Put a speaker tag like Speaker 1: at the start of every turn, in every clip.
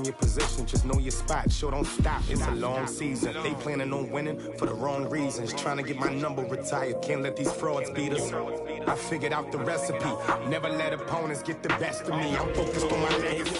Speaker 1: Your position, just know your spot, sure don't stop, it's a long season. They planning on winning for the wrong reasons, trying to get my number retired, can't let these frauds beat us. I figured out the recipe, never let opponents get the best of me, I'm focused on my legacy.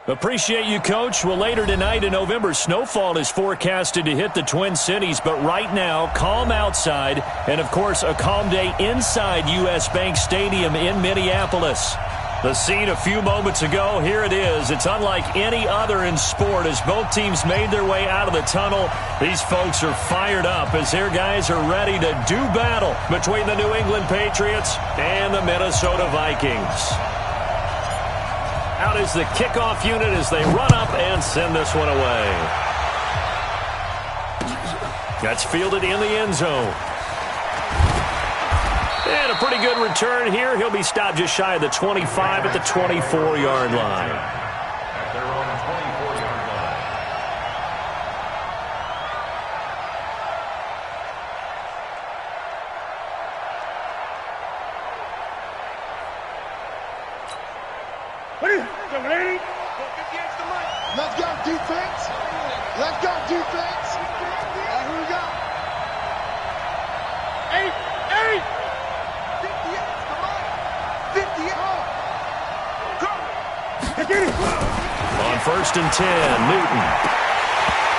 Speaker 2: Appreciate you, Coach. Well, later tonight in November, snowfall is forecasted to hit the Twin Cities, but right now, calm outside, and of course, a calm day inside U.S. Bank Stadium in Minneapolis. The scene a few moments ago, here it is. It's unlike any other in sport as both teams made their way out of the tunnel. These folks are fired up as their guys are ready to do battle between the New England Patriots and the Minnesota Vikings. Out is the kickoff unit as they run up and send this one away. That's fielded in the end zone. And a pretty good return here. He'll be stopped just shy of the 25 at the 24-yard line.
Speaker 3: They're on the 24-yard line.
Speaker 4: Let's go, defense. Let's go, defense. All right, who we got? 8. 58. Come on. 58. Go.
Speaker 2: On 1st and 10, Newton.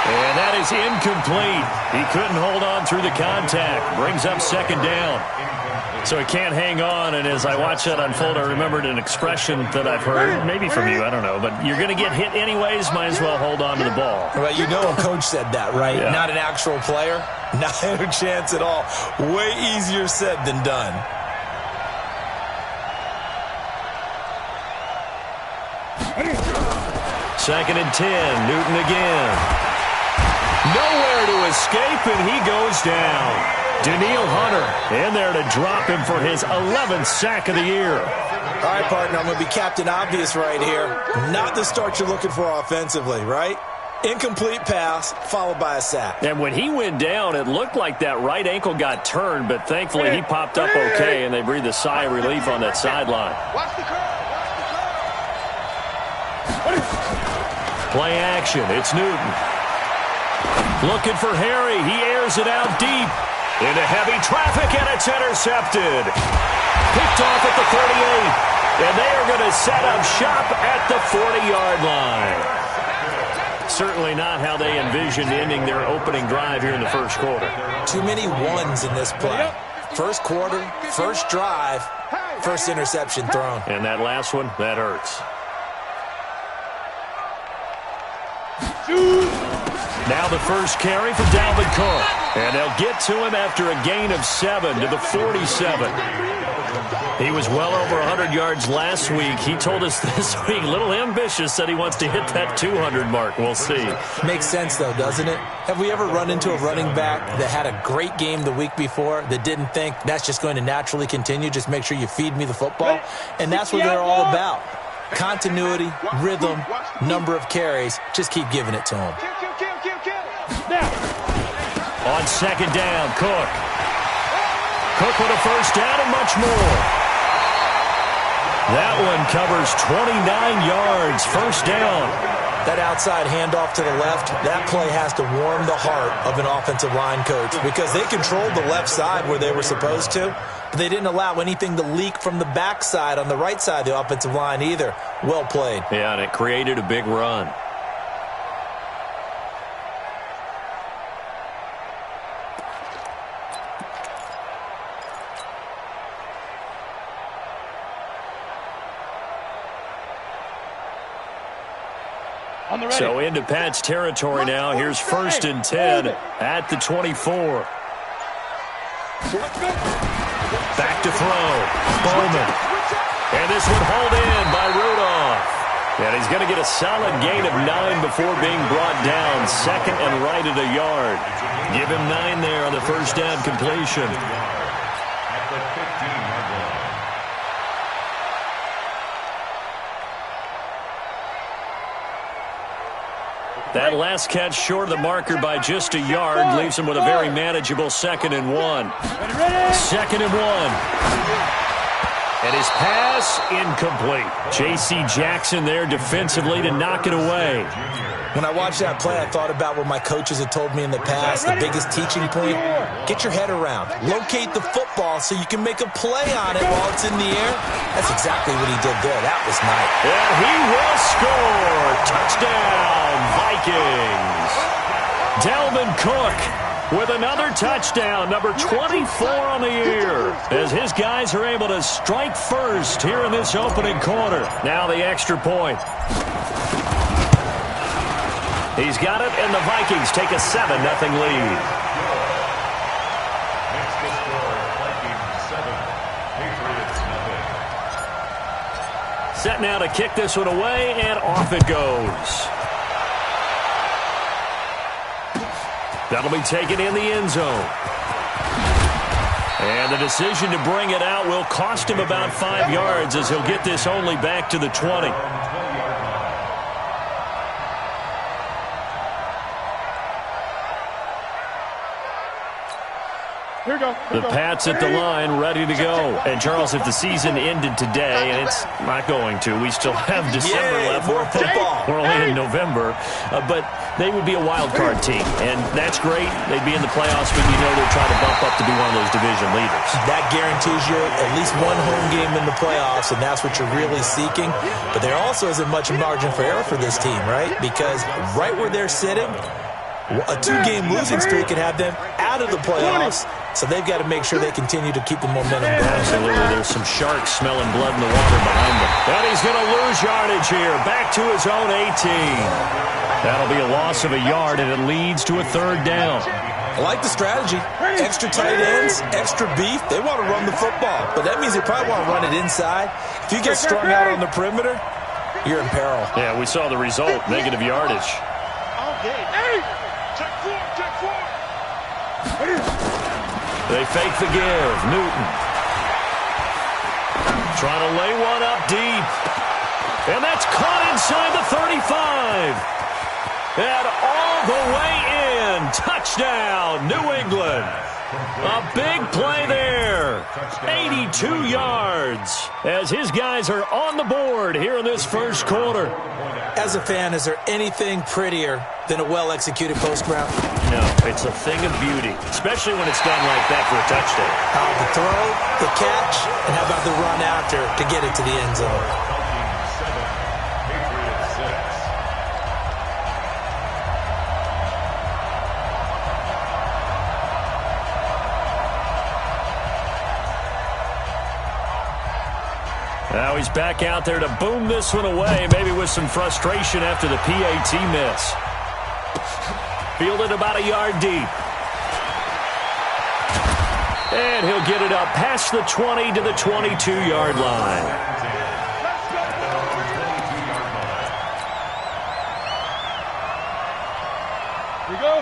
Speaker 2: And that is incomplete. He couldn't hold on through the contact. Brings up 2nd down. So he can't hang on, and as I watch that unfold, I remembered an expression that I've heard, maybe from you, I don't know, but you're going to get hit anyways, might as well hold on to the ball.
Speaker 5: Well, you know a coach said that, right?
Speaker 2: Yeah.
Speaker 5: Not an actual player. Not a chance at all. Way easier said than done.
Speaker 2: Second and 10, Newton again. Nowhere to escape, and he goes down. Daniil Hunter in there to drop him for his 11th sack of the year.
Speaker 5: All right, partner, I'm going to be Captain Obvious right here. Not the start you're looking for offensively, right? Incomplete pass followed by a sack.
Speaker 2: And when he went down, it looked like that right ankle got turned, but thankfully he popped up okay, and they breathed a sigh of relief on that sideline.
Speaker 4: Watch the curve.
Speaker 2: Play action. It's Newton. Looking for Harry. He airs it out deep. Into heavy traffic, and it's intercepted. Picked off at the 38. And they are going to set up shop at the 40-yard line. Certainly not how they envisioned ending their opening drive here in the first quarter.
Speaker 5: Too many ones in this play. First quarter, first drive, first interception thrown.
Speaker 2: And that last one, that hurts. Now the first carry for Dalvin Cook. And they'll get to him after a gain of 7 to the 47. He was well over 100 yards last week. He told us this week, a little ambitious, that he wants to hit that 200 mark. We'll see.
Speaker 5: Makes sense, though, doesn't it? Have we ever run into a running back that had a great game the week before that didn't think that's just going to naturally continue? Just make sure you feed me the football. And that's what they're all about. Continuity, rhythm, number of carries. Just keep giving it to him.
Speaker 2: On 2nd down, Cook. Cook with a first down and much more. That one covers 29 yards, first down.
Speaker 5: That outside handoff to the left, that play has to warm the heart of an offensive line coach because they controlled the left side where they were supposed to, but they didn't allow anything to leak from the backside on the right side of the offensive line either. Well played.
Speaker 2: Yeah, and it created a big run. So into Pat's territory now. Here's 1st and 10 at the 24. Back to throw. Bowman. And this one hauled in by Rudolph. And he's going to get a solid gain of 9 before being brought down. 2nd and right at a yard. Give him 9 there on the first down completion.
Speaker 3: At the 15-yard line.
Speaker 2: That last catch short of the marker by just a yard leaves him with a very manageable 2nd and 1. 2nd and 1. And his pass incomplete. J.C. Jackson there defensively to knock it away.
Speaker 5: When I watched that play, I thought about what my coaches had told me in the past. The biggest teaching point, get your head around. Locate the football so you can make a play on it while it's in the air. That's exactly what he did there. That was nice.
Speaker 2: And he will score. Touchdown, Vikings. Dalvin Cook with another touchdown, number 24 on the year, as his guys are able to strike first here in this opening quarter. Now the extra point. He's got it, and the Vikings take a 7-0 lead.
Speaker 3: Next to score, Vikings 7, Patriots 0.
Speaker 2: Set now to kick this one away, and off it goes. That'll be taken in the end zone. And the decision to bring it out will cost him about 5 yards, as he'll get this only back to the 20. The Pats at the line, ready to go. And, Charles, if the season ended today, and it's not going to, we still have December left.
Speaker 5: More football.
Speaker 2: We're only in November. But they would be a wild card team, and that's great. They'd be in the playoffs, but you know they're trying to bump up to be one of those division leaders. That
Speaker 5: guarantees you at least one home game in the playoffs, and that's what you're really seeking. But there also isn't much margin for error for this team, right? Because right where they're sitting, a 2-game losing streak could have them out of the playoffs. So they've got to make sure they continue to keep the momentum going.
Speaker 2: Absolutely. There's some sharks smelling blood in the water behind them. And he's going to lose yardage here. Back to his own 18. That'll be a loss of a yard, and it leads to a 3rd down.
Speaker 5: I like the strategy. Extra tight ends, extra beef. They want to run the football. But that means they probably want to run it inside. If you get strung out on the perimeter, you're in peril.
Speaker 2: Yeah, we saw the result. Negative yardage. They fake the give. Newton. Trying to lay one up deep. And that's caught inside the 35. And all the way in. Touchdown, New England. A big play there. 82 yards. As his guys are on the board here in this first quarter.
Speaker 5: As a fan, is there anything prettier than a well-executed post route?
Speaker 2: No, it's a thing of beauty, especially when it's done like that for a touchdown.
Speaker 5: The throw, the catch, and how about the run after to get it to the end zone?
Speaker 2: Now he's back out there to boom this one away, maybe with some frustration after the PAT miss. Fielded about a yard deep. And he'll get it up past the 20 to the 22-yard line.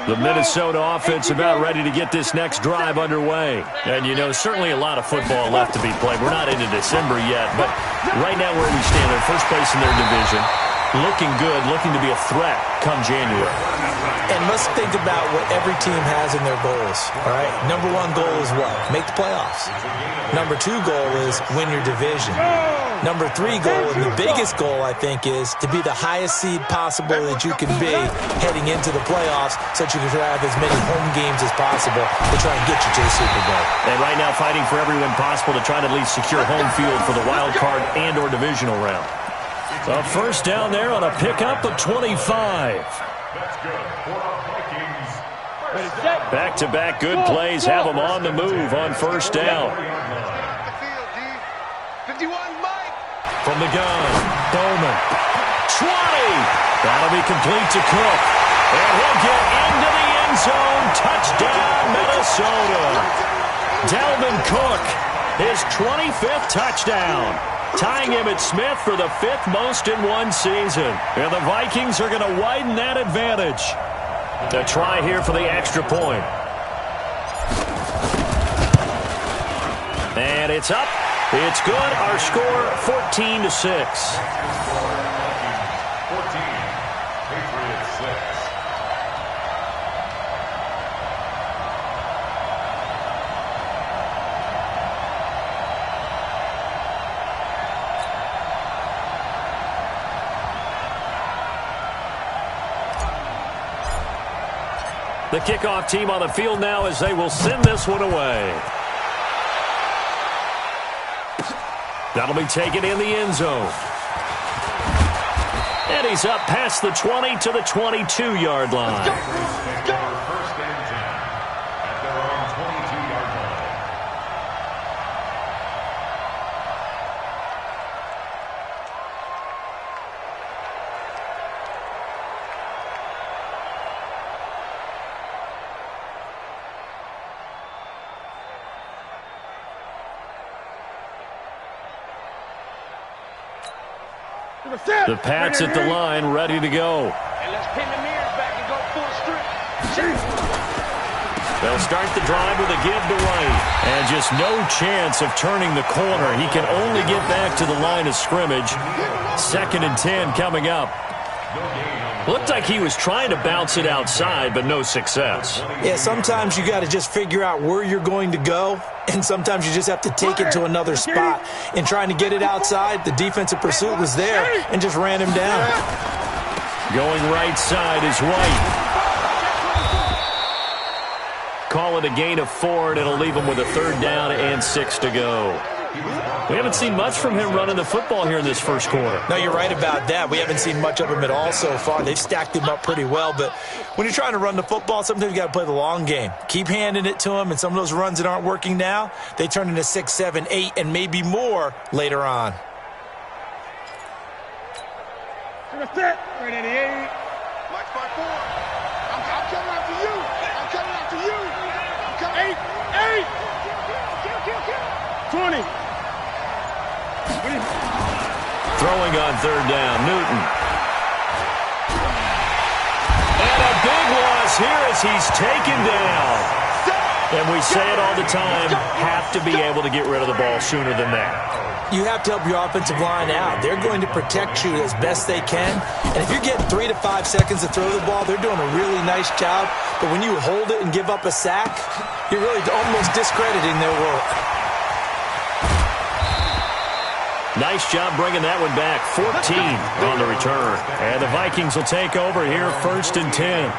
Speaker 2: The Minnesota offense about ready to get this next drive underway. And, you know, certainly a lot of football left to be played. We're not into December yet, but right now where we stand, they're first place in their division. Looking good, looking to be a threat come January.
Speaker 5: And let's think about what every team has in their goals, all right? Number 1 goal is what? Make the playoffs. Number 2 goal is win your division. Number 3 goal, and the biggest goal, I think, is to be the highest seed possible that you can be heading into the playoffs so that you can have as many home games as possible to try and get you to the Super Bowl.
Speaker 2: And right now fighting for every win possible to try to at least secure home field for the wild card and or divisional round. A first down there on a pickup of 25.
Speaker 3: That's good for our Vikings.
Speaker 2: Back-to-back good plays have them on the move on first down. From the gun, Bowman. 20. That'll be complete to Cook. And he'll get into the end zone. Touchdown, Minnesota. Dalvin Cook, his 25th touchdown. Tying Emmitt Smith for the 5th most in one season. And the Vikings are going to widen that advantage. A try here for the extra point. And it's up. It's good. Our score, 14-6.
Speaker 3: 14. Patriots 6.
Speaker 2: The kickoff team on the field now as they will send this one away. That'll be taken in the end zone. And he's up past the 20 to the 22-yard line.
Speaker 3: First and 10 at their own 22-yard line.
Speaker 2: The Pats at the line, ready to go.
Speaker 4: And let's pin the mirrors back and go full strip.
Speaker 2: They'll start the drive with a give to White. And just no chance of turning the corner. He can only get back to the line of scrimmage. 2nd and 10 coming up. Looked like he was trying to bounce it outside, but no success.
Speaker 5: Yeah, sometimes you got to just figure out where you're going to go, and sometimes you just have to take it to another spot. In trying to get it outside, the defensive pursuit was there and just ran him down.
Speaker 2: Going right side is White. Call it a gain of 4, and it'll leave him with a 3rd down and 6 to go. We haven't seen much from him running the football here in this first quarter.
Speaker 5: No, you're right about that. We haven't seen much of him at all so far. They've stacked him up pretty well, but when you're trying to run the football, sometimes you got to play the long game. Keep handing it to him, and some of those runs that aren't working now, they turn into 6, 7, 8, and maybe more later on.
Speaker 4: Right at the 8. March by 4. I'm coming after you. I'm coming after you. I'm coming. 8. 20.
Speaker 2: Throwing on 3rd down, Newton. And a big loss here as he's taken down. And we say it all the time, have to be able to get rid of the ball sooner than that.
Speaker 5: You have to help your offensive line out. They're going to protect you as best they can. And if you're getting 3 to 5 seconds to throw the ball, they're doing a really nice job. But when you hold it and give up a sack, you're really almost discrediting their work.
Speaker 2: Nice job bringing that one back. 14 on the return. And the Vikings will take over here, 1st and 10.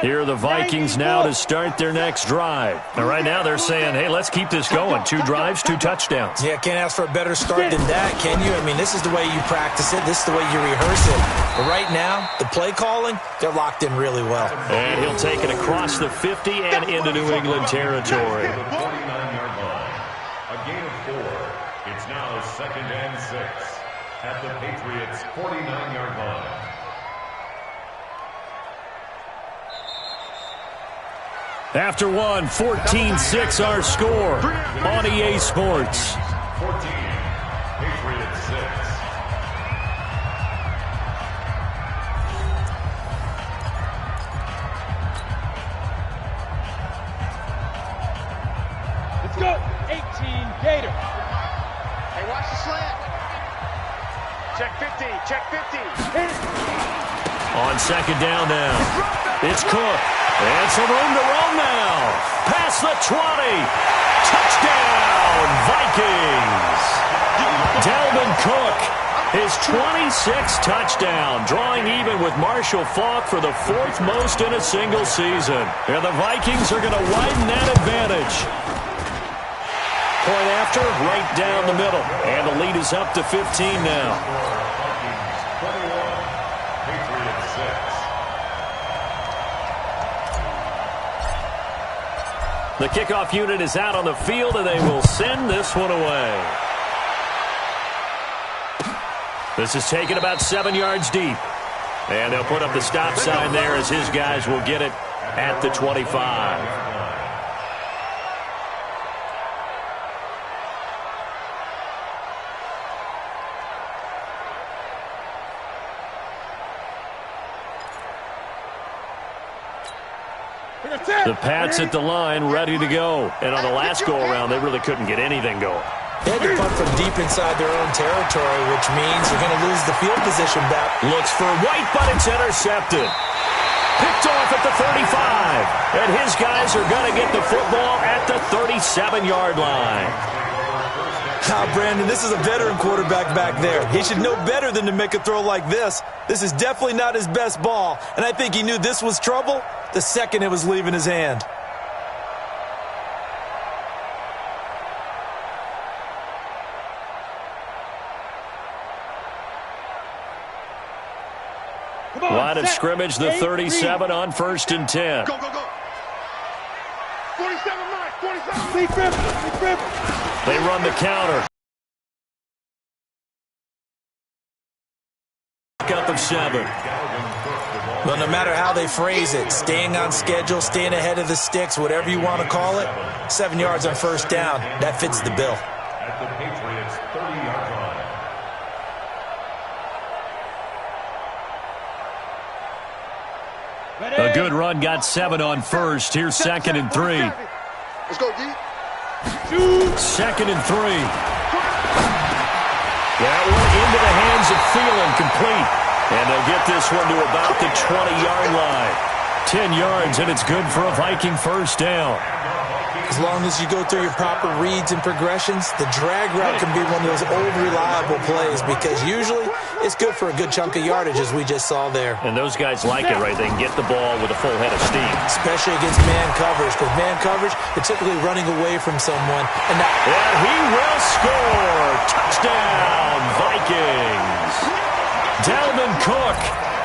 Speaker 2: Here are the Vikings now to start their next drive. And right now they're saying, hey, let's keep this going. 2 drives, 2 touchdowns.
Speaker 5: Yeah, can't ask for a better start than that, can you? I mean, this is the way you practice it. This is the way you rehearse it. But right now, the play calling, they're locked in really well.
Speaker 2: And he'll take it across the 50 and into New England territory.
Speaker 3: The 49-yard line. A gain of 4. It's now 2nd and 6 at the Patriots' 49-yard line.
Speaker 2: After one, 14-6 our score on EA Sports.
Speaker 3: 14, Patriots 6.
Speaker 4: Let's go. 18, Gator. Hey, watch the slant. Check 50, check 50.
Speaker 2: On 2nd down now, it's Cook. And some room to run now. Past the 20. Touchdown, Vikings. Dalvin Cook, his 26th touchdown, drawing even with Marshall Faulk for the 4th most in a single season. And the Vikings are going to widen that advantage. Point after, right down the middle. And the lead is up to 15 now.
Speaker 3: Vikings 21, Patriots 6.
Speaker 2: The kickoff unit is out on the field, and they will send this one away. This is taken about 7 yards deep. And they'll put up the stop sign there as his guys will get it at the 25. The Pats at the line, ready to go. And on the last go-around, they really couldn't get anything going.
Speaker 5: They had to punt from deep inside their own territory, which means they're going to lose the field position back.
Speaker 2: Looks for White, but it's intercepted. Picked off at the 35. And his guys are going to get the football at the 37-yard line.
Speaker 5: Brandon, this is a veteran quarterback back there. He should know better than to make a throw like this. This is definitely not his best ball, and I think he knew this was trouble the second it was leaving his hand.
Speaker 2: Line of scrimmage, the 37 on 1st and 10.
Speaker 4: Go, go, go. 47 miles, 47. Big grip, big grip.
Speaker 2: They run the counter. Up of 7.
Speaker 5: Well, no matter how they phrase it, staying on schedule, staying ahead of the sticks, whatever you want to call it, 7 yards on 1st down, that fits the bill.
Speaker 3: At the Patriots' 30-yard line.
Speaker 2: A good run got 7 on 1st. Here's 2nd and 3.
Speaker 4: Let's go, D.
Speaker 2: 2nd and 3. That one into the hands of Thielen, complete. And they'll get this one to about the 20-yard line. 10 yards, and it's good for a Viking 1st down.
Speaker 5: As long as you go through your proper reads and progressions, the drag route can be one of those old reliable plays because usually it's good for a good chunk of yardage, as we just saw there.
Speaker 2: And those guys like it, right? They can get the ball with a full head of steam.
Speaker 5: Especially against man coverage, because man coverage, they're typically running away from someone. And
Speaker 2: he will score! Touchdown, Vikings! Dalvin Cook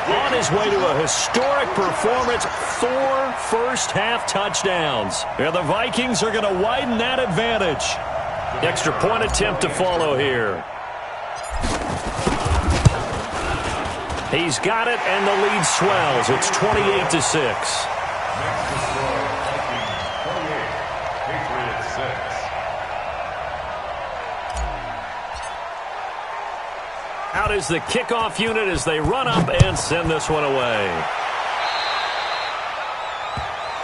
Speaker 2: on his way to a historic performance, 4 first-half touchdowns. And the Vikings are going to widen that advantage. Extra point attempt to follow here. He's got it, and the lead swells. It's 28-6. Out is the kickoff unit as they run up and send this one away.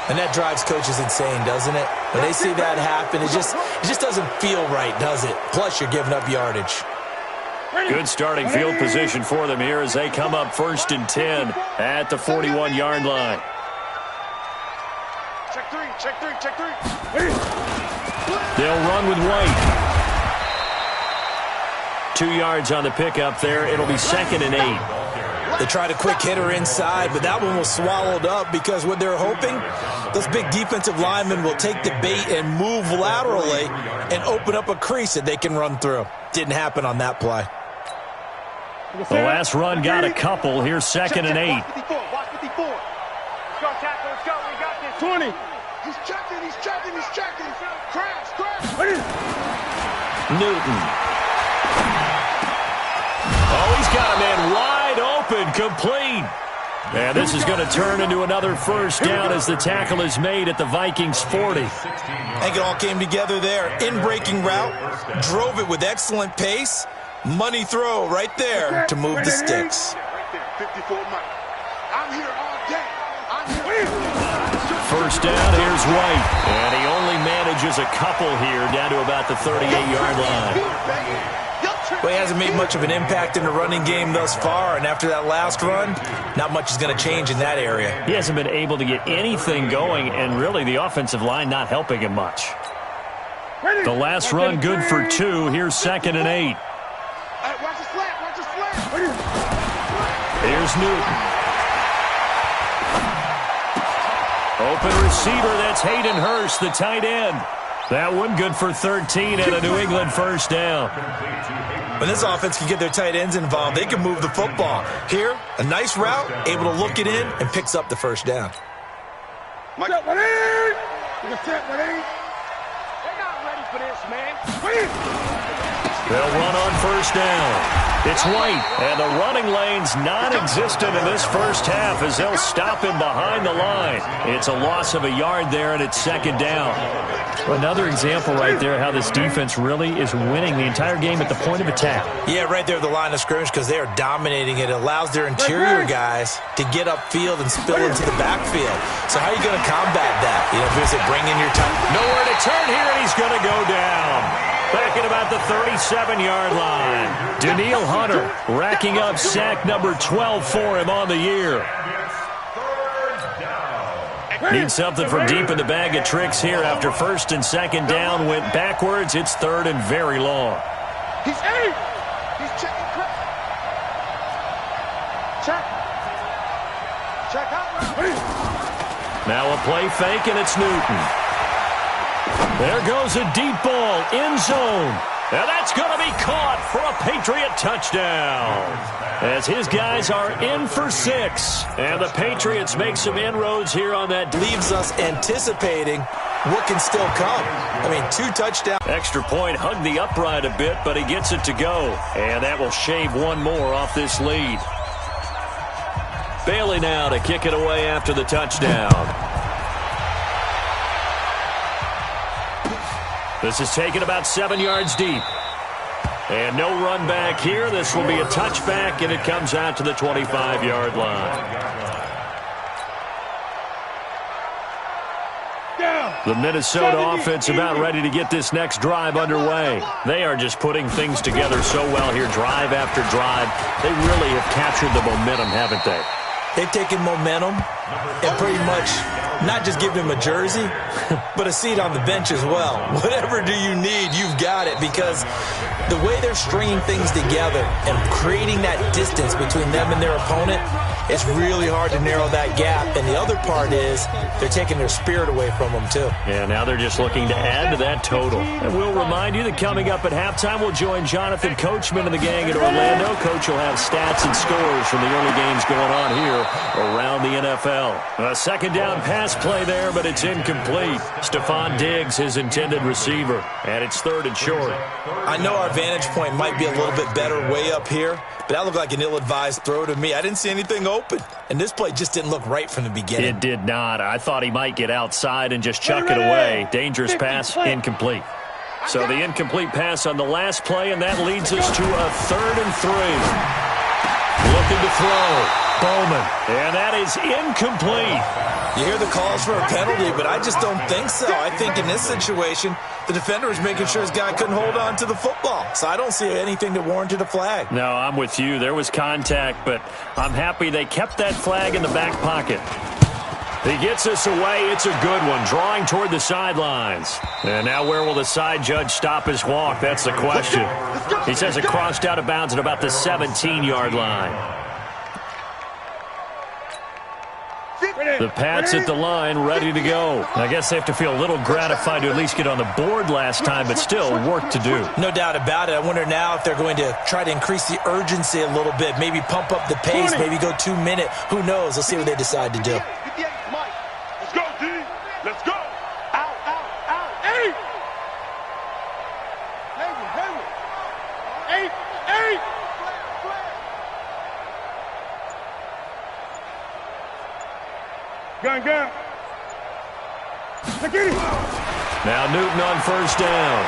Speaker 5: And that drives coaches insane, doesn't it? When they see that happen, it just doesn't feel right, does it? Plus, you're giving up yardage.
Speaker 2: Good starting field position for them here as they come up 1st and 10 at the 41-yard line.
Speaker 4: Check 3, check 3, check 3.
Speaker 2: They'll run with White. 2 yards on the pickup there. It'll be 2nd and 8.
Speaker 5: They tried a quick hitter inside, but that one was swallowed up because what they're hoping, those big defensive linemen will take the bait and move laterally and open up a crease that they can run through. Didn't happen on that play.
Speaker 2: The last run got a couple. Here's 2nd and 8.
Speaker 4: Watch 54, watch 54. Let's go, tackle, let's go. We got this. 20. He's checking, he's checking, he's checking. Crash, crash.
Speaker 2: Newton. Oh, he's got a man wide open, complete. And this is going to turn into another 1st down as the tackle is made at the Vikings 40.
Speaker 5: I think it all came together there. In-breaking route, drove it with excellent pace. Money throw right there to move the sticks.
Speaker 4: Right there, 54 Mike. I'm here all day. I'm here.
Speaker 2: 1st down, here's White. And he only manages a couple here down to about the 38-yard line.
Speaker 5: Well, he hasn't made much of an impact in the running game thus far, and after that last run, not much is going to change in that area.
Speaker 2: He hasn't been able to get anything going, and really the offensive line not helping him much. The last run good for 2. Here's 2nd and 8.
Speaker 4: Watch the slant, watch the slant.
Speaker 2: Here's Newton. Open receiver, that's Hayden Hurst, the tight end. That one good for 13 and a New England 1st down.
Speaker 5: When this offense can get their tight ends involved, they can move the football. Here, a nice route, able to look it in, and picks up the 1st down.
Speaker 4: Mike. They're not ready for this, man.
Speaker 2: They'll run on 1st down. It's White, and the running lane's non-existent in this 1st half as they'll stop him behind the line. It's a loss of a yard there, and it's 2nd down. Another example right there how this defense really is winning the entire game at the point of attack.
Speaker 5: Yeah, right there at the line of scrimmage because they are dominating it. It allows their interior guys to get upfield and spill into the backfield. So how are you going to combat that? You know, if you bring in your time.
Speaker 2: Nowhere to turn here, and he's going to go down. Back at about the 37-yard line. Danielle Hunter racking up sack number 12 for him on the year. Need something from deep in the bag of tricks here after first and second down went backwards. It's third and very long.
Speaker 4: He's eight. He's checking. Check. Check out.
Speaker 2: Now a play fake, and it's Newton. There goes a deep ball, end zone. And that's going to be caught for a Patriot touchdown. As his guys are in for 6. And the Patriots make some inroads here on that.
Speaker 5: Leaves us anticipating what can still come. I mean, 2 touchdowns.
Speaker 2: Extra point, hugged the upright a bit, but he gets it to go. And that will shave one more off this lead. Bailey now to kick it away after the touchdown. This is taken about 7 yards deep. And no run back here. This will be a touchback, and it comes out to the 25-yard line. The Minnesota offense about ready to get this next drive underway. They are just putting things together so well here, drive after drive. They really have captured the momentum, haven't they?
Speaker 5: They've taken momentum and pretty much not just give him a jersey, but a seat on the bench as well. Whatever do you need, you've got it, because the way they're stringing things together and creating that distance between them and their opponent, it's really hard to narrow that gap. And the other part is they're taking their spirit away from them, too.
Speaker 2: Yeah, now they're just looking to add to that total. And we'll remind you that coming up at halftime, we'll join Jonathan Coachman and the gang in Orlando. Coach will have stats and scores from the early games going on here around the NFL. A second down pass play there, but it's incomplete. Stephon Diggs, his intended receiver, and it's third and short.
Speaker 5: I know our vantage point might be a little bit better way up here, but that looked like an ill-advised throw to me. I didn't see anything open, and this play just didn't look right from the beginning.
Speaker 2: It did not. I thought he might get outside and just chuck it away. Dangerous pass, incomplete. So the incomplete pass on the last play, and that leads us to a 3rd and 3. Looking to throw. Bowman. And that is incomplete.
Speaker 5: You hear the calls for a penalty, but I just don't think so. I think in this situation, the defender was making sure his guy couldn't hold on to the football. So I don't see anything that warranted a flag.
Speaker 2: No, I'm with you. There was contact, but I'm happy they kept that flag in the back pocket. He gets us away. It's a good one, drawing toward the sidelines. And now where will the side judge stop his walk? That's the question. He says it crossed out of bounds at about the 17-yard line. The Pats at the line, ready to go. I guess they have to feel a little gratified to at least get on the board last time, but still work to do.
Speaker 5: No doubt about it. I wonder now if they're going to try to increase the urgency a little bit, maybe pump up the pace, maybe go 2 minute. Who knows? Let's see what they decide to do.
Speaker 4: Let's go, D. Let's go. Out, out, out. 8. 8. Gun.
Speaker 2: Now Newton on first down.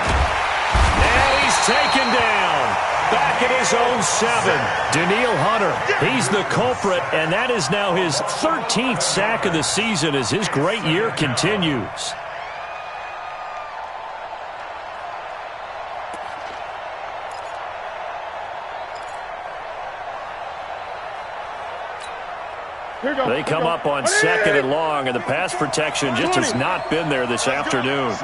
Speaker 2: And he's taken down. Back at his own 7. Danielle Hunter, he's the culprit, and that is now his 13th sack of the season as his great year continues. They come up on 2nd and long, and the pass protection just has not been there this afternoon.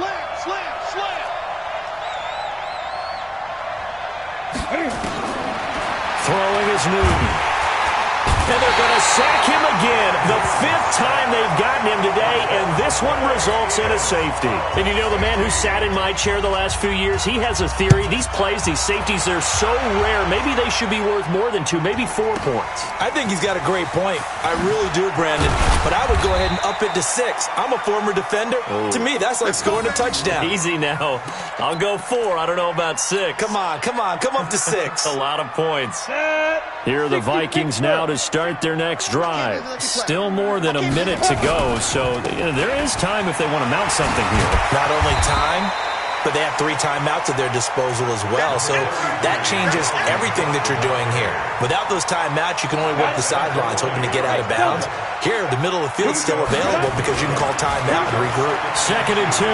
Speaker 2: Throwing is Newton. And they're going to sack him again. The 5th time they've gotten him today, and this one results in a safety. And you know, the man who sat in my chair the last few years, he has a theory. These plays, these safeties, they're so rare. Maybe they should be worth more than 2, maybe 4 points.
Speaker 5: I think he's got a great point. I really do, Brandon. But I would go ahead and up it to 6. I'm a former defender. To me, that's like scoring a touchdown.
Speaker 2: Easy now. I'll go 4. I don't know about 6.
Speaker 5: Come on. Come up to 6.
Speaker 2: A lot of points. Here are the Vikings now to start their next drive. Still more than a minute to go, so there is time if they want to mount something here.
Speaker 5: Not only time, but they have 3 timeouts at their disposal as well, so that changes everything that you're doing here. Without those timeouts, you can only work the sidelines, hoping to get out of bounds. Here, the middle of the field is still available because you can call timeout and regroup.
Speaker 2: 2nd and 2.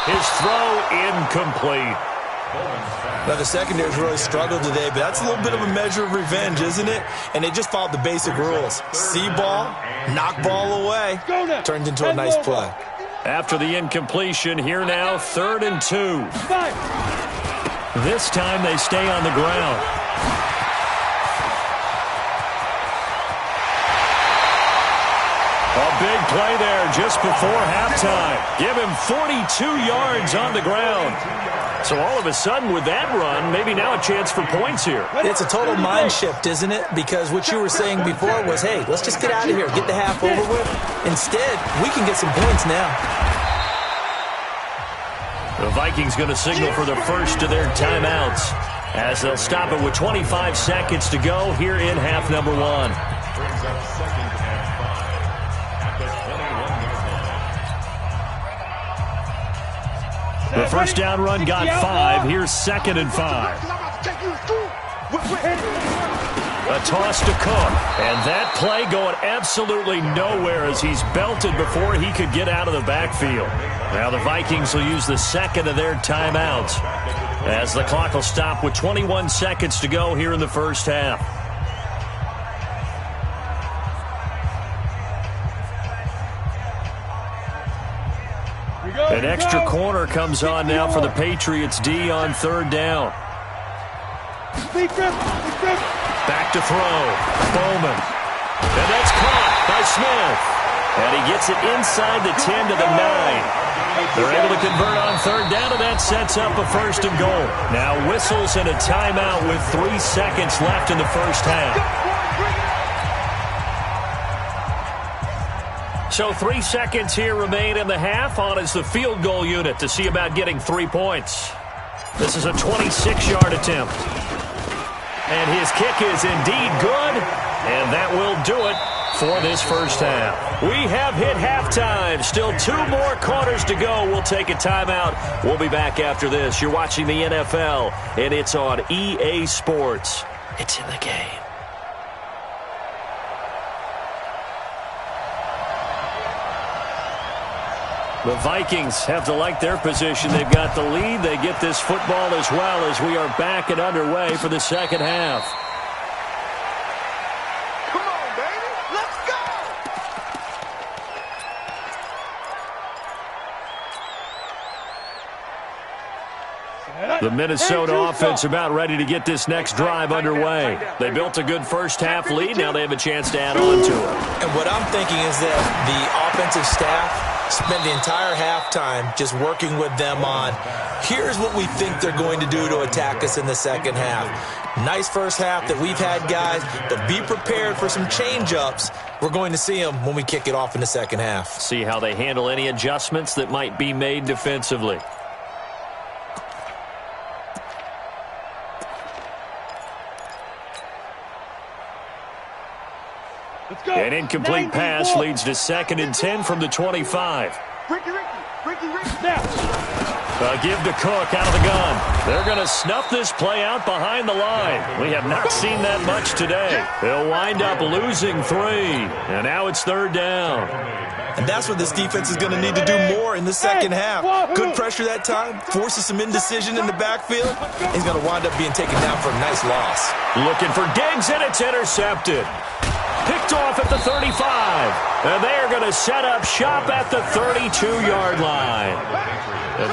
Speaker 2: His throw incomplete.
Speaker 5: Now, the secondary's really struggled today, but that's a little bit of a measure of revenge, isn't it? And they just followed the basic rules. See ball, knock ball away. Turns into a nice play.
Speaker 2: After the incompletion, here now, 3rd and 2. This time they stay on the ground. A big play there just before halftime. Give him 42 yards on the ground. So all of a sudden with that run, maybe now a chance for points here.
Speaker 5: It's a total mind shift, isn't it? Because what you were saying before was, hey, let's just get out of here, get the half over with. Instead, we can get some points now.
Speaker 2: The Vikings going to signal for the first of their timeouts as they'll stop it with 25 seconds to go here in half number 1.
Speaker 3: Brings up 2nd and 5 at the 21-yard line.
Speaker 2: The first down run got 5. Here's 2nd and 5. A toss to Cook. And that play going absolutely nowhere as he's belted before he could get out of the backfield. Now the Vikings will use the second of their timeouts as the clock will stop with 21 seconds to go here in the first half. An extra corner comes on now for the Patriots D on 3rd down. Back to throw. Bowman. And that's caught by Smith. And he gets it inside the 10 to the 9. They're able to convert on 3rd down, and that sets up a 1st and goal. Now whistles and a timeout with 3 seconds left in the first half. So 3 seconds here remain in the half. On is the field goal unit to see about getting 3 points. This is a 26-yard attempt. And his kick is indeed good, and that will do it for this first half. We have hit halftime. Still 2 more quarters to go. We'll take a timeout. We'll be back after this. You're watching the NFL, and it's on EA Sports. It's in the game. The Vikings have to like their position. They've got the lead. They get this football as well as we are back and underway for the second half.
Speaker 4: Come on, baby. Let's go.
Speaker 2: The Minnesota offense about ready to get this next drive underway. They built a good first half lead. Now they have a chance to add on to it.
Speaker 5: And what I'm thinking is that the offensive staff spent the entire halftime just working with them on, here's what we think they're going to do to attack us in the second half. Nice first half that we've had, guys, but be prepared for some change-ups. We're going to see them when we kick it off in the second half.
Speaker 2: See how they handle any adjustments that might be made defensively. An incomplete pass leads to 2nd and 10 from the 25. Give to Cook out of the gun. They're going to snuff this play out behind the line. We have not seen that much today. They'll wind up losing 3. And now it's 3rd down.
Speaker 5: And that's what this defense is going to need to do more in the second half. Good pressure that time. Forces some indecision in the backfield. He's going to wind up being taken down for a nice loss.
Speaker 2: Looking for Diggs, and it's intercepted. Picked off at the 35. And they are going to set up shop at the 32-yard line.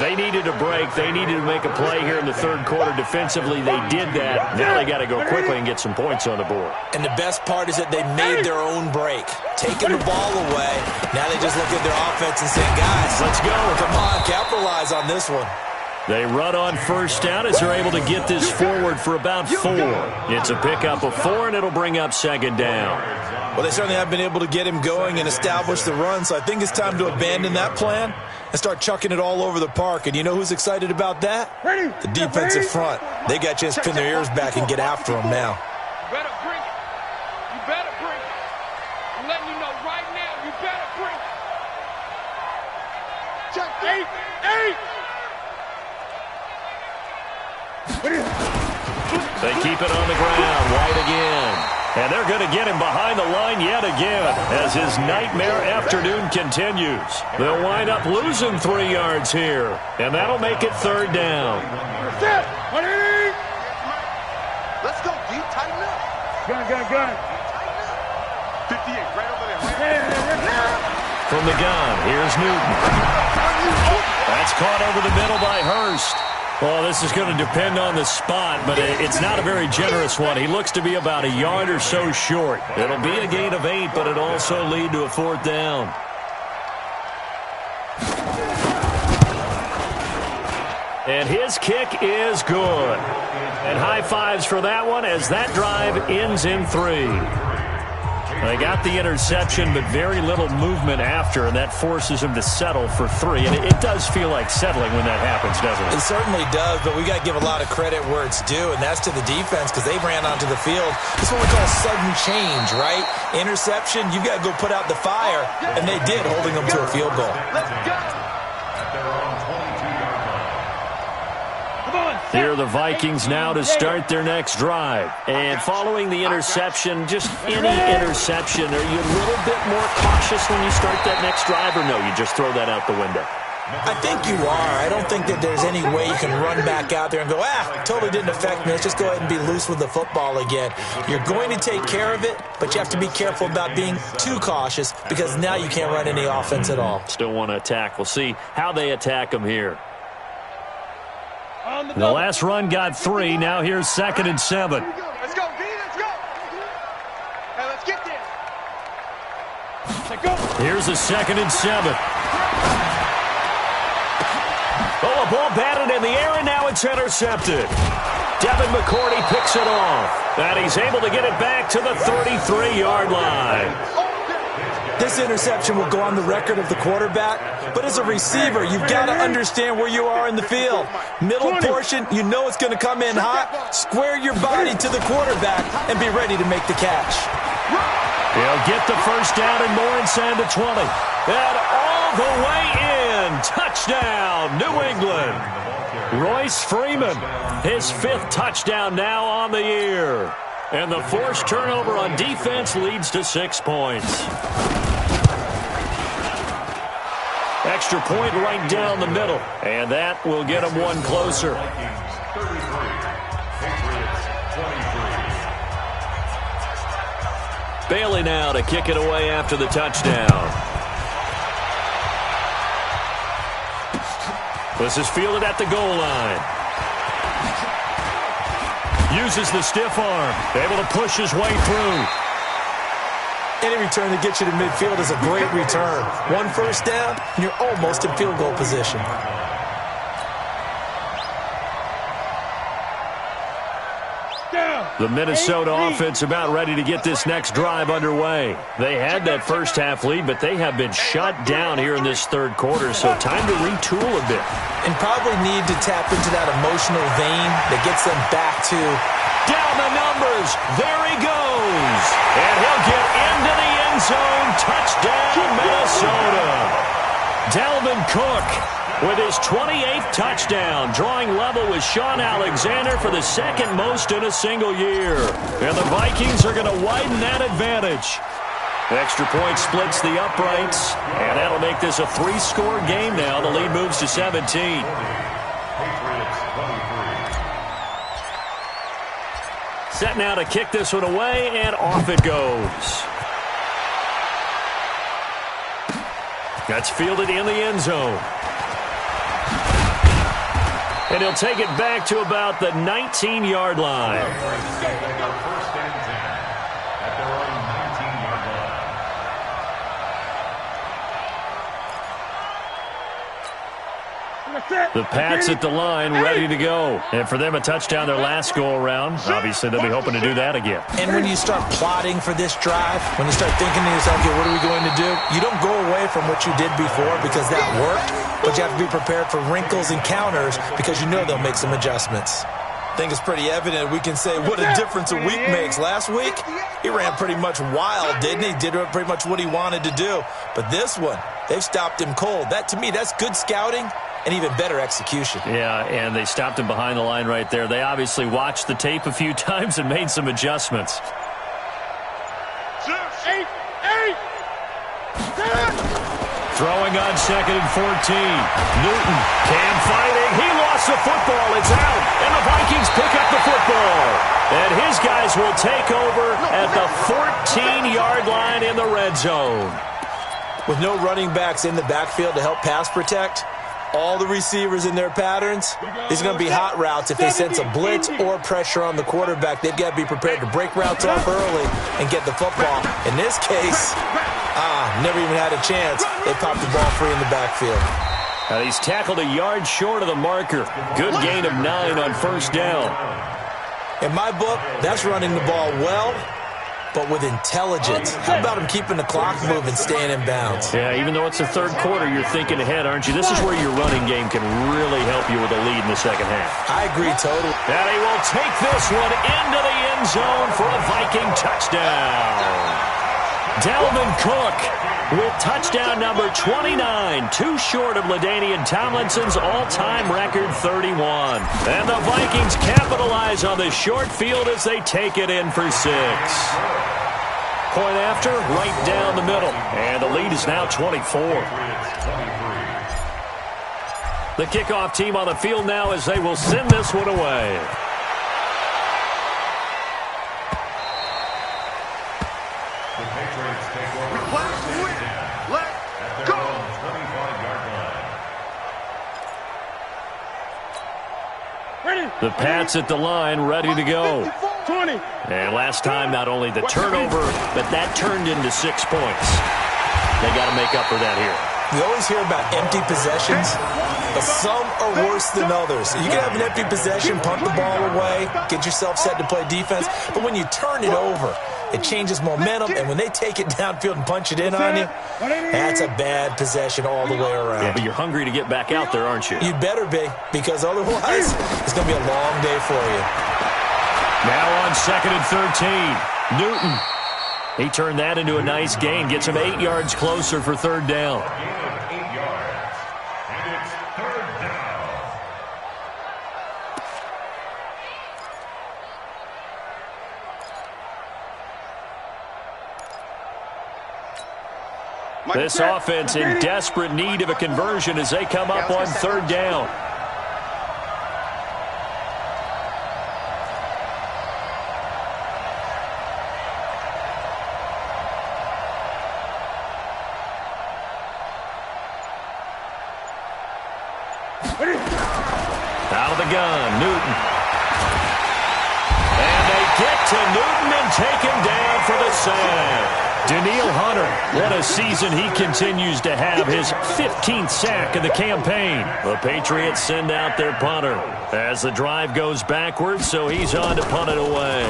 Speaker 2: They needed a break. They needed to make a play here in the 3rd quarter defensively. They did that. Now they got to go quickly and get some points on the board.
Speaker 5: And the best part is that they made their own break. Taking the ball away. Now they just look at their offense and say, guys, let's go. Come on, capitalize on this one.
Speaker 2: They run on first down as they're able to get this forward for about 4. It's a pickup of 4, and it'll bring up 2nd down.
Speaker 5: Well, they certainly have been able to get him going and establish the run, so I think it's time to abandon that plan and start chucking it all over the park. And you know who's excited about that? The defensive front. They got a chance to pin their ears back and get after him now.
Speaker 4: You better bring it. You better bring it. I'm letting you know right now, you better bring it. Check 8.
Speaker 2: They keep it on the ground. White again. And they're going to get him behind the line yet again as his nightmare afternoon continues. They'll wind up losing 3 yards here, and that'll make it 3rd down.
Speaker 4: set. 180.
Speaker 6: Let's go, D. Tighten up.
Speaker 4: Gun. 58, right over there.
Speaker 2: From the gun, here's Newton. That's caught over the middle by Hurst. Well, this is going to depend on the spot, but it's not a very generous one. He looks to be about a yard or so short. It'll be a gain of 8, but it'll also lead to a 4th down. And his kick is good. And high fives for that one as that drive ends in 3. They got the interception, but very little movement after, and that forces him to settle for 3. And it does feel like settling when that happens, doesn't it?
Speaker 5: It certainly does, but we got to give a lot of credit where it's due, and that's to the defense because they ran onto the field. This is what we call sudden change, right? Interception, you've got to go put out the fire, and they did, holding them to a field goal.
Speaker 6: Let's go.
Speaker 2: Here are the Vikings now to start their next drive. And following the interception, just any interception, are you a little bit more cautious when you start that next drive, or no, you just throw that out the window?
Speaker 5: I think you are. I don't think that there's any way you can run back out there and go, totally didn't affect me. Let's just go ahead and be loose with the football again. You're going to take care of it, but you have to be careful about being too cautious because now you can't run any offense at all.
Speaker 2: Still want to attack. We'll see how they attack them here. The last run got 3. Now here's 2nd and 7.
Speaker 6: Let's go, D. Let's go. Hey, let's get there.
Speaker 4: Let's go.
Speaker 2: Here's a 2nd and 7. Oh, a ball batted in the air, and now it's intercepted. Devin McCourty picks it off, and he's able to get it back to the 33-yard line.
Speaker 5: This interception will go on the record of the quarterback, but as a receiver, you've got to understand where you are in the field. Middle portion, you know it's going to come in hot. Square your body to the quarterback and be ready to make the catch.
Speaker 2: He'll get the first down and more inside the 20. And all the way in. Touchdown, New England. Royce Freeman, his 5th touchdown now on the year. And the forced turnover on defense leads to 6 points. Extra point right down the middle, and that will get them one closer. Bailey now to kick it away after the touchdown. This is fielded at the goal line. Uses the stiff arm, able to push his way through.
Speaker 5: Any return that gets you to midfield is a great return. 1 first down, and you're almost in field goal position.
Speaker 2: The Minnesota offense about ready to get this next drive underway. They had that first half lead, but they have been shut down here in this 3rd quarter, so time to retool a bit.
Speaker 5: And probably need to tap into that emotional vein that gets them back to...
Speaker 2: Down the numbers. There he goes. And he'll get into the end zone. Touchdown, Minnesota. Dalvin Cook with his 28th touchdown, drawing level with Sean Alexander for the 2nd most in a single year. And the Vikings are going to widen that advantage. Extra point splits the uprights, and that'll make this a 3-score game now. The lead moves to 17. Set now to kick this one away, and off it goes. That's fielded in the end zone. And he'll take it back to about the 19-yard line. The Pats at the line, ready to go. And for them, a touchdown their last go-around. Obviously, they'll be hoping to do that again.
Speaker 5: And when you start plotting for this drive, when you start thinking to yourself, okay, what are we going to do? You don't go away from what you did before because that worked, but you have to be prepared for wrinkles and counters because you know they'll make some adjustments. I think it's pretty evident we can say what a difference a week makes. Last week, he ran pretty much wild, didn't he? Did pretty much what he wanted to do. But this one, they've stopped him cold. That, to me, that's good scouting and even better execution.
Speaker 2: Yeah, and they stopped him behind the line right there. They obviously watched the tape a few times and made some adjustments. Throwing on 2nd and 14. Newton, Cam fighting. He lost toss the football. It's out, and the Vikings pick up the football. And his guys will take over at the 14-yard line in the red zone.
Speaker 5: With no running backs in the backfield to help pass protect, all the receivers in their patterns, these are going to be hot routes. If they sense a blitz or pressure on the quarterback, they've got to be prepared to break routes off early and get the football. In this case, never even had a chance. They popped the ball free in the backfield.
Speaker 2: Now he's tackled a yard short of the marker. Good gain of 9 on first down.
Speaker 5: In my book, that's running the ball well, but with intelligence. How about him keeping the clock moving, staying in bounds?
Speaker 2: Yeah, even though it's the third quarter, you're thinking ahead, aren't you? This is where your running game can really help you with a lead in the second half.
Speaker 5: I agree totally.
Speaker 2: And he will take this one into the end zone for a Viking touchdown. Dalvin Cook with touchdown number 29, too short of LaDainian Tomlinson's all-time record 31. And the Vikings capitalize on the short field as they take it in for 6. Point after, right down the middle. And the lead is now 24. The kickoff team on the field now as they will send this one away. The Pats at the line, ready to go.
Speaker 4: 20.
Speaker 2: And last time, not only the turnover, but that turned into 6 points. They got to make up for that here.
Speaker 5: We always hear about empty possessions, but some are worse than others. You can have an empty possession, punt the ball away, get yourself set to play defense, but when you turn it over, it changes momentum, and when they take it downfield and punch it in on you, that's a bad possession all the way around.
Speaker 2: Yeah, but you're hungry to get back out there, aren't you?
Speaker 5: You'd better be, because otherwise it's going to be a long day for you.
Speaker 2: Now on 2nd and 13, Newton. He turned that into a nice gain, gets him 8 yards closer for third down. This offense in desperate need of a conversion as they come up on third down. Out of the gun, Newton. And they get to Newton and take him down for the sack. Daniil Hunter, what a season he continues to have, his 15th sack of the campaign. The Patriots send out their punter as the drive goes backwards, so he's on to punt it away.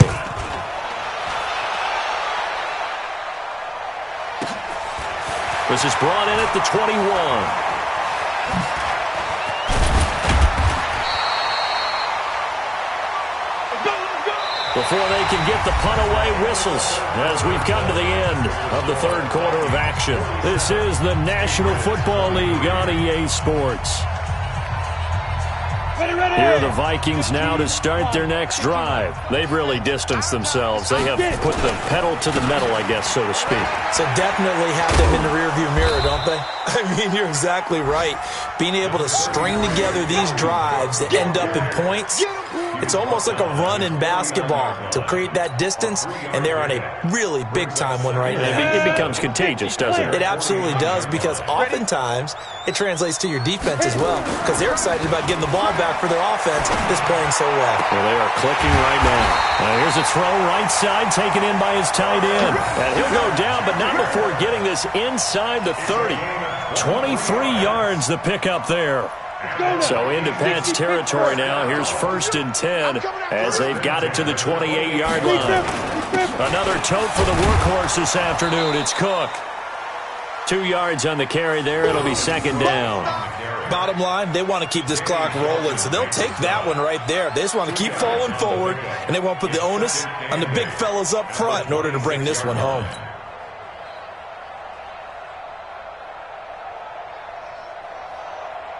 Speaker 2: This is brought in at the 21. Before they can get the punt away, whistles as we've come to the end of the third quarter of action. This is the National Football League on EA Sports. Here are the Vikings now to start their next drive. They've really distanced themselves. They have put the pedal to the metal, I guess, so to speak.
Speaker 5: So definitely have them in the rearview mirror, don't they? I mean, you're exactly right. Being able to string together these drives that end up in points, it's almost like a run in basketball to create that distance, and they're on a really big-time one right now.
Speaker 2: It becomes contagious, doesn't it?
Speaker 5: It absolutely does, because oftentimes it translates to your defense as well, because they're excited about getting the ball back for their offense that's playing so well.
Speaker 2: Well, they are clicking right now. Here's a throw right side taken in by his tight end. And he'll go down, but not before getting this inside the 30. 23 yards the pickup there. So into Pats territory now. Here's 1st and 10 as they've got it to the 28-yard line. Another tote for the workhorse this afternoon. It's Cook. 2 yards on the carry there. It'll be 2nd down.
Speaker 5: Bottom line, they want to keep this clock rolling, so they'll take that one right there. They just want to keep falling forward, and they want to put the onus on the big fellas up front in order to bring this one home.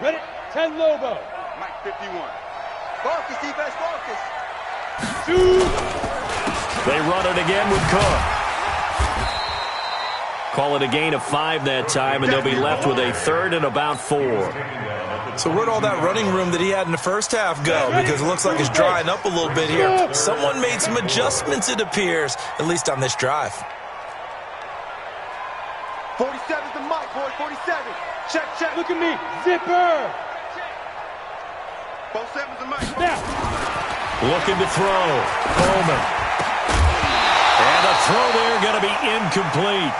Speaker 4: Ready? 10 Lobo.
Speaker 6: Mike 51. Focus, defense, focus.
Speaker 4: 2.
Speaker 2: They run it again with Cook. Call it a gain of 5 that time, and they'll be left with a 3rd and about 4.
Speaker 5: So where'd all that running room that he had in the first half go? Because it looks like it's drying up a little bit here. Someone made some adjustments, it appears, at least on this drive.
Speaker 6: 47's the mic, boy. 47. Check, check.
Speaker 4: Look at me. Zipper.
Speaker 6: 47's the mic.
Speaker 4: Now.
Speaker 2: Looking to throw. Coleman. And a throw there going to be incomplete.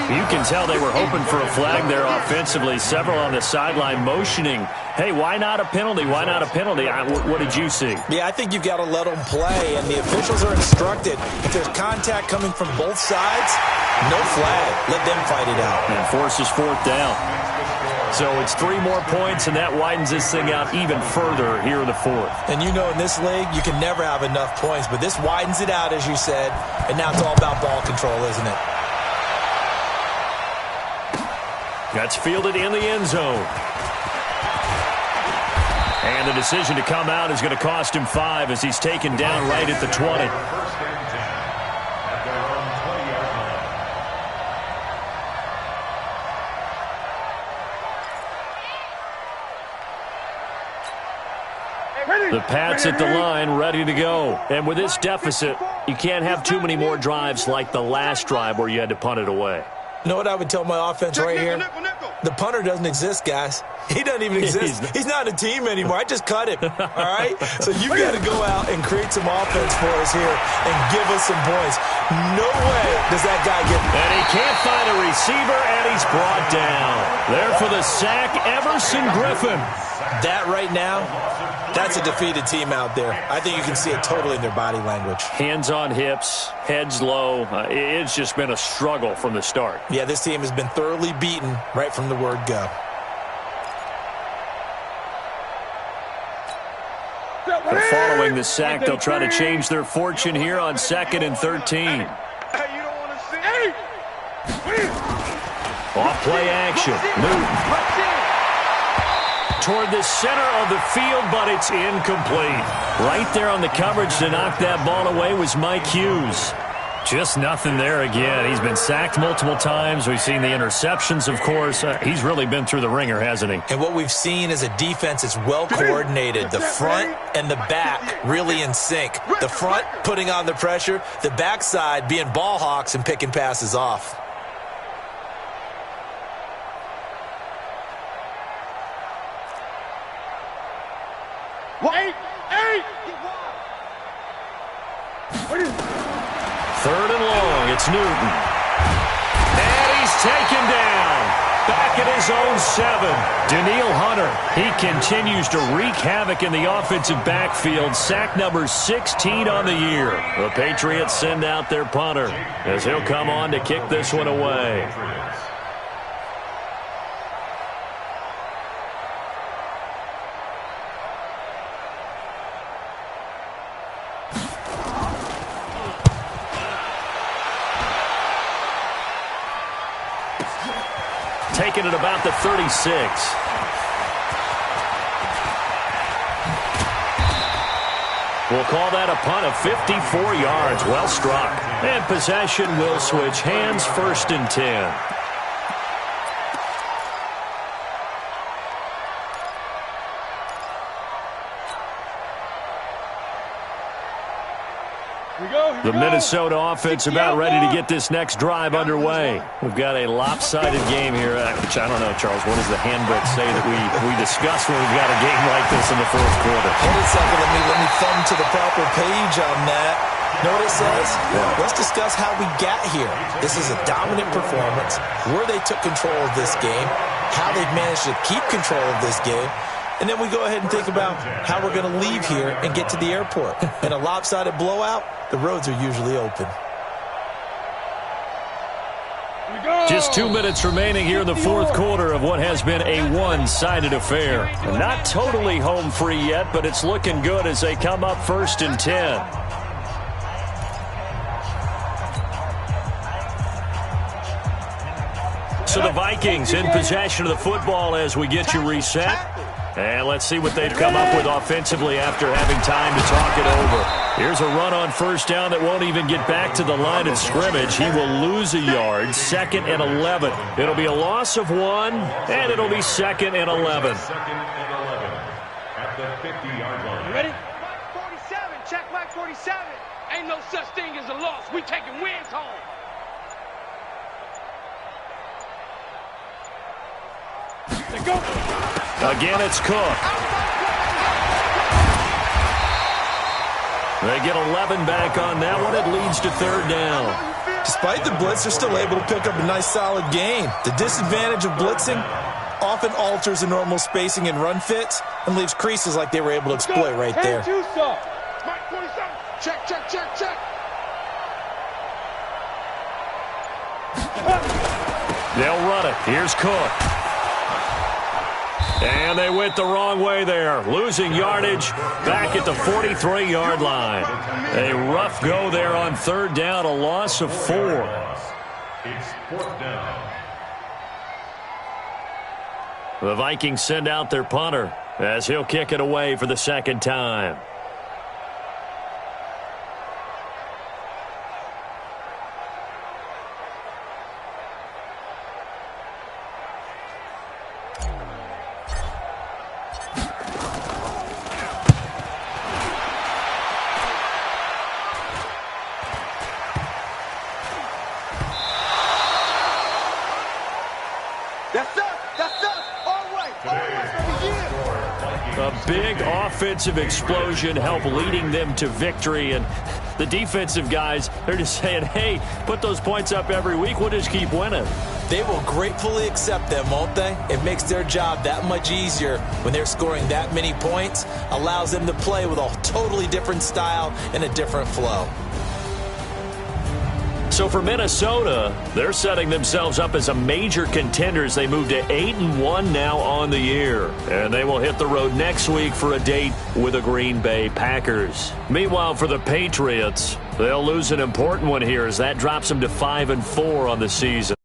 Speaker 2: You can tell they were hoping for a flag there offensively. Several on the sideline motioning. Hey, why not a penalty? Why not a penalty? What did you see?
Speaker 5: Yeah, I think you've got to let them play, and the officials are instructed. If there's contact coming from both sides, no flag. Let them fight it out.
Speaker 2: And forces fourth down. So it's 3 more points, and that widens this thing out even further here in the fourth.
Speaker 5: And you know in this league, you can never have enough points, but this widens it out, as you said, and now it's all about ball control, isn't it?
Speaker 2: That's fielded in the end zone. And the decision to come out is going to cost him 5 as he's taken down right at the 20. The Pats at the line, ready to go. And with this deficit, you can't have too many more drives like the last drive where you had to punt it away.
Speaker 5: You know what I would tell my offense right here? The punter doesn't exist, guys. He doesn't even exist. He's not a team anymore. I just cut him, all right? So you've got to go out and create some offense for us here and give us some points. No way does that guy get...
Speaker 2: And he can't find a receiver, and he's brought down. There for the sack, Everson Griffin.
Speaker 5: That right now, that's a defeated team out there. I think you can see it totally in their body language.
Speaker 2: Hands on hips, heads low. It's just been a struggle from the start.
Speaker 5: Yeah, this team has been thoroughly beaten right from the word go.
Speaker 2: And following the sack, they'll try to change their fortune here on 2nd and 13.
Speaker 6: Hey, you don't want to see.
Speaker 2: Off play action. Newton. Toward the center of the field, but it's incomplete. Right there on the coverage to knock that ball away was Mike Hughes. Just nothing there again. He's been sacked multiple times. We've seen the interceptions, of course. He's really been through the ringer, hasn't he?
Speaker 5: And what we've seen is a defense that's well coordinated. The front and the back really in sync. The front putting on the pressure. The backside being ball hawks and picking passes off.
Speaker 2: Third and long, it's Newton. And he's taken down. Back at his own 7. Daniil Hunter, he continues to wreak havoc in the offensive backfield. Sack number 16 on the year. The Patriots send out their punter as he'll come on to kick this one away. Taken at about the 36. We'll call that a punt of 54 yards. Well struck. And possession will switch hands, 1st and 10. The Minnesota offense about ready to get this next drive underway. We've got a lopsided game here, which I don't know, Charles. What does the handbook say that we discuss when we've got a game like this in the fourth quarter?
Speaker 5: Hold a second. Let me thumb to the proper page on that. Know what it says? Yeah. Let's discuss how we got here. This is a dominant performance, where they took control of this game, how they've managed to keep control of this game. And then we go ahead and think about how we're going to leave here and get to the airport. In a lopsided blowout, the roads are usually open.
Speaker 2: Just 2 minutes remaining here in the fourth quarter of what has been a one-sided affair. Not totally home free yet, but it's looking good as they come up 1st and 10. So the Vikings in possession of the football as we get you reset. And let's see what they've come up with offensively after having time to talk it over. Here's a run on first down that won't even get back to the line of scrimmage. He will lose a yard, 2nd and 11. It'll be a loss of 1, and it'll be 2nd and 11.
Speaker 3: 2nd and 11 at the 50-yard line.
Speaker 6: You ready? Mike 47, check Mike 47. Ain't no such thing as a loss. We taking wins home. Let's go.
Speaker 2: Again, it's Cook. They get 11 back on that one. It leads to 3rd down.
Speaker 5: Despite the blitz, they're still able to pick up a nice, solid gain. The disadvantage of blitzing often alters the normal spacing and run fits and leaves creases like they were able to exploit right there.
Speaker 4: Mike 47. Check, check, check, check.
Speaker 2: They'll run it. Here's Cook. And they went the wrong way there, losing yardage back at the 43-yard line. A rough go there on 3rd down, a loss of 4.
Speaker 3: It's 4th down.
Speaker 2: The Vikings send out their punter as he'll kick it away for the 2nd time. A big offensive explosion helped leading them to victory, and the defensive guys, they're just saying, hey, put those points up every week, we'll just keep winning.
Speaker 5: They will gratefully accept them, won't they? It makes their job that much easier when they're scoring that many points, allows them to play with a totally different style and a different flow.
Speaker 2: So for Minnesota, they're setting themselves up as a major contender as they move to 8-1 now on the year. And they will hit the road next week for a date with the Green Bay Packers. Meanwhile, for the Patriots, they'll lose an important one here as that drops them to 5-4 on the season.